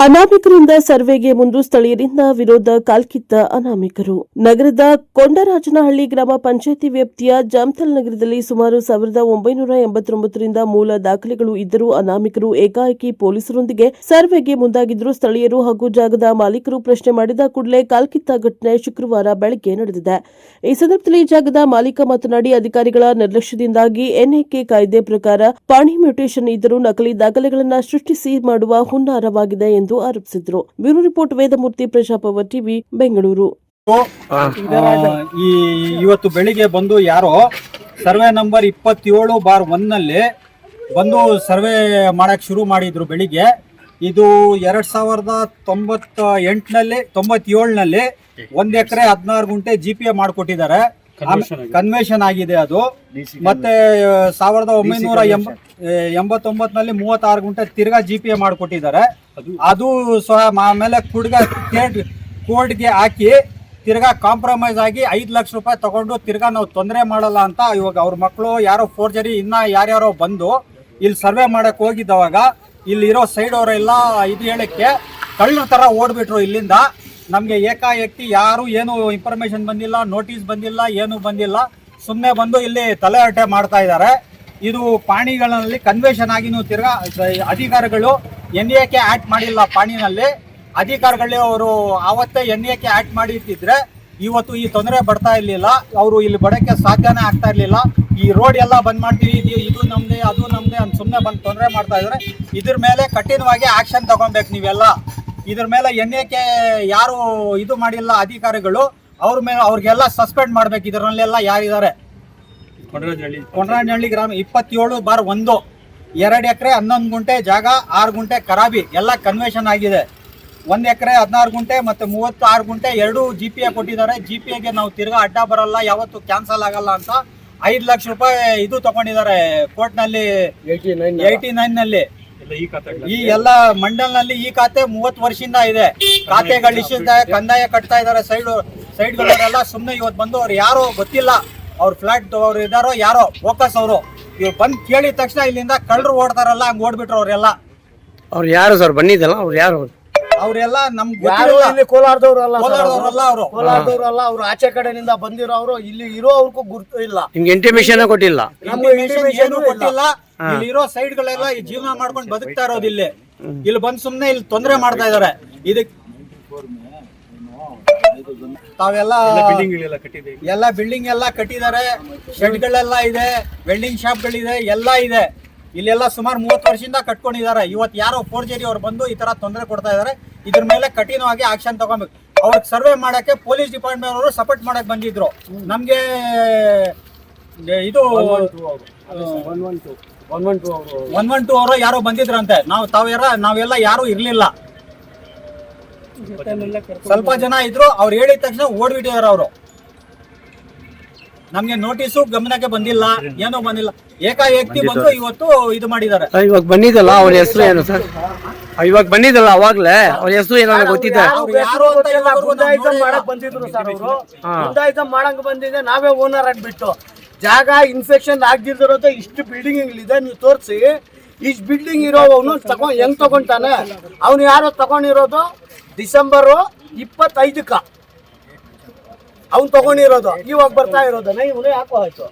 ಅನಾಮಿಕರಿಂದ ಸರ್ವೆಗೆ ಮುಂದು ಸ್ಥಳೀಯರಿಂದ ವಿರೋಧ ಕಾಲ್ಕಿತ್ತ ಅನಾಮಿಕರು. ನಗರದ ಕೊಂಡರಾಜನಹಳ್ಳಿ ಗ್ರಾಮ ಪಂಚಾಯಿತಿ ವ್ಯಾಪ್ತಿಯ ಜಾಮತಲ್ ನಗರದಲ್ಲಿ ಸುಮಾರು 1989ರಿಂದ ಮೂಲ ದಾಖಲೆಗಳು ಇದ್ದರೂ ಅನಾಮಿಕರು ಏಕಾಏಕಿ ಪೊಲೀಸರೊಂದಿಗೆ ಸರ್ವೆಗೆ ಮುಂದಾಗಿದ್ದರು. ಸ್ಥಳೀಯರು ಹಾಗೂ ಜಾಗದ ಮಾಲೀಕರು ಪ್ರಶ್ನೆ ಮಾಡಿದ ಕೂಡಲೇ ಕಾಲ್ಕಿತ್ತ ಘಟನೆ ಶುಕ್ರವಾರ ಬೆಳಗ್ಗೆ ನಡೆದಿದೆ. ಈ ಸಂದರ್ಭದಲ್ಲಿ ಜಾಗದ ಮಾಲೀಕ ಮಾತನಾಡಿ, ಅಧಿಕಾರಿಗಳ ನಿರ್ಲಕ್ಷ್ಯದಿಂದಾಗಿ ಎನ್ಎಕೆ ಕಾಯ್ದೆ ಪ್ರಕಾರ ಪಾಣಿ ಮ್ಯೂಟೇಷನ್ ಇದ್ದರೂ ನಕಲಿ ದಾಖಲೆಗಳನ್ನು ಸೃಷ್ಟಿಸಿ ಮಾಡುವ ಹುನ್ನಾರವಾಗಿದೆ ಎಂದು ಆರೋಪಿಸಿದರು. Bureau report Vedamurthy, Prajapower TV, Bengaluru. ಇವತ್ತು ಬೆಳಿಗ್ಗೆ ಬಂದು ಯಾರೋ ಸರ್ವೆ ನಂಬರ್ 27/1 ನಲ್ಲಿ ಬಂದು ಸರ್ವೆ ಮಾಡಕ್ ಶುರು ಮಾಡಿದ್ರು ಬೆಳಿಗ್ಗೆ. ಇದು 2097ನಲ್ಲಿ 1 ಎಕರೆ 16 ಗುಂಟೆ GPA ಮಾಡಿಕೊಟ್ಟಿದ್ದಾರೆ. ಕನ್ವೆನ್ಷನ್ ಆಗಿದೆ ಅದು. ಮತ್ತೆ 1989ನಲ್ಲಿ 36 ಗುಂಟೆ ತಿರ್ಗಾ GPA ಮಾಡಿಕೊಟ್ಟಿದ್ದಾರೆ. ಅದು ಸಹ ಆಮೇಲೆ ಕೋರ್ಟ್ಗೆ ಹಾಕಿ ತಿರ್ಗಾ ಕಾಂಪ್ರಮೈಸ್ ಆಗಿ 5 ಲಕ್ಷ ರೂಪಾಯಿ ತಗೊಂಡು ತಿರ್ಗಾ ನಾವು ತೊಂದರೆ ಮಾಡಲ್ಲ ಅಂತ ಇವಾಗ ಅವ್ರ ಮಕ್ಕಳು ಯಾರೋ ಫೋರ್ಜರಿ ಇನ್ನ ಯಾರ್ಯಾರೋ ಬಂದು ಇಲ್ಲಿ ಸರ್ವೆ ಮಾಡಕ್ ಹೋಗಿದ್ದವಾಗ ಇಲ್ಲಿರೋ ಸೈಡ್ ಅವರೆಲ್ಲ ಇದು ಹೇಳಕ್ಕೆ ಕಳ್ಳರ ತರ ಓಡ್ಬಿಟ್ರು ಇಲ್ಲಿಂದ. ನಮಗೆ ಏಕಾಏಕಿ ಯಾರು ಏನು ಇನ್ಫಾರ್ಮೇಶನ್ ಬಂದಿಲ್ಲ, ನೋಟಿಸ್ ಬಂದಿಲ್ಲ, ಏನು ಬಂದಿಲ್ಲ. ಸುಮ್ಮನೆ ಬಂದು ಇಲ್ಲಿ ತಲೆ ಹರಟೆ ಮಾಡ್ತಾ ಇದ್ದಾರೆ. ಇದು ಪಾಣಿಗಳಲ್ಲಿ ಕನ್ವೆನ್ಷನ್ ಆಗಿನೂ ತಿರ್ಗಾ ಅಧಿಕಾರಿಗಳು NAK ಆಕ್ಟ್ ಮಾಡಿಲ್ಲ. ಪಾಣಿನಲ್ಲಿ ಅಧಿಕಾರಿಗಳೇ ಅವರು ಆವತ್ತೇ NAK ಆಕ್ಟ್ ಮಾಡಿಟ್ಟಿದ್ರೆ ಇವತ್ತು ಈ ತೊಂದರೆ ಬರ್ತಾ ಇರ್ಲಿಲ್ಲ. ಅವರು ಇಲ್ಲಿ ಬಡಕ್ಕೆ ಸಾಧ್ಯನೇ ಆಗ್ತಾ ಇರ್ಲಿಲ್ಲ. ಈ ರೋಡ್ ಎಲ್ಲ ಬಂದ್ ಮಾಡ್ತೀವಿ, ಇದು ನಮ್ದೆ ಅದು ನಮ್ದೆ ಅಂತ ಸುಮ್ಮನೆ ಬಂದು ತೊಂದರೆ ಮಾಡ್ತಾ ಇದ್ದಾರೆ. ಇದ್ರ ಮೇಲೆ ಕಠಿಣವಾಗಿ ಆಕ್ಷನ್ ತಗೊಬೇಕು ನೀವೆಲ್ಲ. ಇದ್ರ ಮೇಲೆ NAK ಯಾರು ಇದು ಮಾಡಿಲ್ಲ ಅಧಿಕಾರಿಗಳು, ಅವ್ರ ಮೇಲೆ ಅವ್ರಿಗೆಲ್ಲ ಸಸ್ಪೆಂಡ್ ಮಾಡ್ಬೇಕು. ಇದರಲ್ಲೆಲ್ಲ ಯಾರಿದ್ದಾರೆ? ಕೊಂಡರಾಜನಹಳ್ಳಿ ಗ್ರಾಮ 27/1 2 ಎಕರೆ 11 ಗುಂಟೆ ಜಾಗ, 6 ಗುಂಟೆ ಖರಾಬಿ ಎಲ್ಲ ಕನ್ವೆನ್ಷನ್ ಆಗಿದೆ. 1 ಎಕರೆ 16 ಗುಂಟೆ ಮತ್ತೆ 36 ಗುಂಟೆ 2 GPA ಕೊಟ್ಟಿದ್ದಾರೆ. GPAಗೆ ನಾವು ತಿರ್ಗಾ ಅಡ್ಡ ಬರಲ್ಲ, ಯಾವತ್ತು ಕ್ಯಾನ್ಸಲ್ ಆಗಲ್ಲ ಅಂತ 5 ಲಕ್ಷ ರೂಪಾಯಿ ಇದು ತಗೊಂಡಿದ್ದಾರೆ ಕೋರ್ಟ್ನಲ್ಲಿ 89ನಲ್ಲಿ. ಈ ಎಲ್ಲ ಮಂಡಲ್ನಲ್ಲಿ ಈ ಖಾತೆ 30 ವರ್ಷದಿಂದ ಇದೆ. ಖಾತೆಗಳು ಇಷ್ಟಿದೆ, ಕಂದಾಯ ಕಟ್ತಾ ಇದ್ದಾರೆ. ಸೈಡ್ಗಳವರೆಲ್ಲ ಸುಮ್ಮನೆ ಇವತ್ತು ಬಂದು ಅವ್ರು ಯಾರೋ ಗೊತ್ತಿಲ್ಲ, ಅವ್ರ ಫ್ಲಾಟ್ ಅವ್ರು ಇದಾರೋ ಯಾರೋ ಫೋಕಸ್ ಅವರು ಇವ್ರು ಬಂದು ಕೇಳಿದ ತಕ್ಷಣ ಇಲ್ಲಿಂದ ಕಳ್ಳರು ಓಡ್ತಾರಲ್ಲ ಹಂಗೆ ಓಡ್ಬಿಟ್ರು ಅವರೆಲ್ಲ. ಅವ್ರು ಯಾರು ಸರ್ ಬಂದಿದ್ದಲ್ಲ? ಅವ್ರು ಯಾರು? ಅವರೆಲ್ಲ ನಮ್ಗೆ ಕೋಲಾರದವ್ರಲ್ಲ, ಅವ್ರು ಆಚೆ ಕಡೆಯಿಂದ ಬಂದಿರೋರು. ಇಲ್ಲಿ ಇರೋರ್ಗೂ ಗುರ್ತು ಇಲ್ಲ, ನಿಮ್ಗೆ ಇಂಟಿಮೇಷನ್ ಕೊಟ್ಟಿಲ್ಲ, ಏನು ಕೊಟ್ಟಿಲ್ಲ. ಇಲ್ಲಿ ಇರೋ ಸೈಡ್ ಗಳೆಲ್ಲ ಜೀವನ ಮಾಡ್ಕೊಂಡು ಬದುಕ್ತಾ ಇರೋದು ಇಲ್ಲಿ ಬಂದು ಸುಮ್ನೆ ಇಲ್ಲಿ ತೊಂದರೆ ಮಾಡ್ತಾ ಇದಾರೆ. ಇದಕ್ಕೆ ತಾವೆಲ್ಲ ಎಲ್ಲ ಬಿಲ್ಡಿಂಗ್ ಎಲ್ಲ ಕಟ್ಟಿದ್ದಾರೆ, ಶೆಡ್ಗಳೆಲ್ಲ ಇದೆ, ವೆಲ್ಡಿಂಗ್ ಶಾಪ್ಗಳಿದೆ, ಎಲ್ಲ ಇದೆ. ಇಲ್ಲೆಲ್ಲ ಸುಮಾರು 30 ವರ್ಷದಿಂದ ಕಟ್ಕೊಂಡಿದ್ದಾರೆ. ಇವತ್ತು ಯಾರೋ ಫೋರ್ಜರಿ ಅವ್ರು ಬಂದು ಈ ತರ ತೊಂದರೆ ಕೊಡ್ತಾ ಇದಾರೆ. ಇದ್ರ ಮೇಲೆ ಕಠಿಣವಾಗಿ ಆಕ್ಷನ್ ತಗೊಬೇಕು. ಅವ್ರಿಗೆ ಸರ್ವೆ ಮಾಡಕ್ಕೆ ಪೊಲೀಸ್ ಡಿಪಾರ್ಟ್ಮೆಂಟ್ ಅವರು ಸಪೋರ್ಟ್ ಮಾಡಕ್ ಬಂದಿದ್ರು. ನಮ್ಗೆ ಇದು 112 ಅವರು ಯಾರೋ ಬಂದಿದ್ರಂತೆ. ನಾವೆಲ್ಲ ಯಾರು ಇರ್ಲಿಲ್ಲ, ಸ್ವಲ್ಪ ಜನ ಇದ್ರು. ಅವ್ರು ಹೇಳಿದ ತಕ್ಷಣ ಓಡ್ಬಿಟ್ಟಿದಾರೆ. ಅವರು ನಮ್ಗೆ ನೋಟಿಸು ಗಮನಕ್ಕೆ ಬಂದಿಲ್ಲ, ಏನೋ ಬಂದಿಲ್ಲ. ಏಕಾಏಕಿ ಬಂದು ಇವತ್ತು ಇದು ಮಾಡಿದ್ದಾರೆ. ಇವಾಗ ಬಂದಿದ್ದಲ್ಲ ಅವ್ರ ಹೆಸರು ಏನು ಸರ್? ಇವಾಗ ಬಂದಿದ್ದಲ್ಲ ಅವಾಗ್ಲೇ ಅವ್ರ ಹೆಸರು ಏನೋ ಗೊತ್ತಿದೆ? ಮಾಡಕ್ ಬಂದಿದ್ರು ಸರ್. ಅವರು ಗುಂಡಾಯಿಸಂ ಮಾಡಂಗ್ ಬಂದಿದೆ. ನಾವೇ ಓನರ್ ಆಗ್ಬಿಟ್ಟು ಜಾಗ ಇನ್ಫೆಕ್ಷನ್ ಆಗ್ದಿರೋದು ಇಷ್ಟು ಬಿಲ್ಡಿಂಗ್ ಇದೆ. ನೀವು ತೋರಿಸಿ, ಇಷ್ಟು ಬಿಲ್ಡಿಂಗ್ ಇರೋವನು ಹೆಂಗ್ ತಗೊಂತಾನೆ? ಅವ್ನು ಯಾರೋ ತಗೊಂಡಿರೋದು ಡಿಸೆಂಬರ್ 25ಕ ಅವ್ನು ತಗೊಂಡಿರೋದು. ಇವಾಗ ಬರ್ತಾ ಇರೋದು ಇವನು ಯಾಕೋ ಆಯ್ತು.